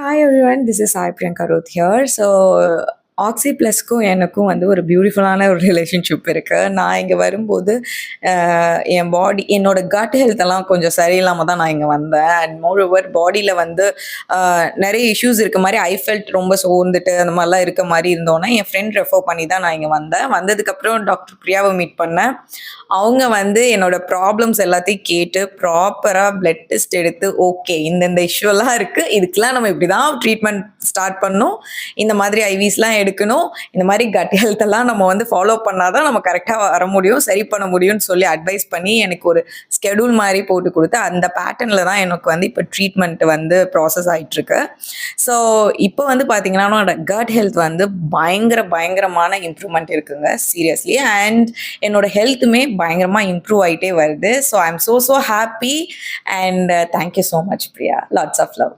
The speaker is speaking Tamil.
Hi everyone, this is Sai Priyanka Roth here. Oxy ப்ளஸ்க்கும் எனக்கும் வந்து ஒரு பியூட்டிஃபுல்லான ஒரு ரிலேஷன்ஷிப் இருக்குது. நான் இங்கே வரும்போது என் பாடி என்னோட கட் ஹெல்த்தெல்லாம் கொஞ்சம் சரியில்லாமல் தான் நான் இங்கே வந்தேன். அண்ட் மோர் ஓவர் பாடியில் வந்து நிறைய இஷ்யூஸ் இருக்க மாதிரி ஐ ஃபெல்ட் ரொம்ப சோர்ந்துட்டு அந்த மாதிரிலாம் இருக்க மாதிரி இருந்தோன்னே என் ஃப்ரெண்ட் ரெஃபர் பண்ணி தான் நான் இங்கே வந்தேன். வந்ததுக்கப்புறம் டாக்டர் பிரியாவை மீட் பண்ணேன். அவங்க வந்து என்னோட ப்ராப்ளம்ஸ் எல்லாத்தையும் கேட்டு ப்ராப்பராக பிளட் டெஸ்ட் எடுத்து ஓகே இந்த இஷ்யூலாம் இருக்குது, இதுக்கெலாம் நம்ம இப்படி தான் ட்ரீட்மெண்ட் ஸ்டார்ட் பண்ணணும், இந்த மாதிரி ஐவிஸ்லாம் எடுக்கணும், இந்த மாதிரி கட் ஹெல்த் எல்லாம் நம்ம வந்து ஃபாலோ பண்ணாதான் நம்ம கரெக்டாக வர முடியும், சரி பண்ண முடியும்னு சொல்லி அட்வைஸ் பண்ணி எனக்கு ஒரு ஸ்கெடியூல் மாதிரி போட்டு கொடுத்து அந்த பேட்டர்னில் தான் எனக்கு வந்து இப்போ ட்ரீட்மெண்ட் வந்து ப்ராசஸ் ஆகிட்டுருக்கு. ஸோ இப்போ வந்து பார்த்தீங்கன்னா என்னோட கட் ஹெல்த் வந்து பயங்கரமான இம்ப்ரூவ்மெண்ட் இருக்குங்க, சீரியஸ்லி. அண்ட் என்னோட ஹெல்த்துமே பயங்கரமாக இம்ப்ரூவ் ஆகிட்டே வருது. So I am so happy and thank you so much Priya. Lots of love.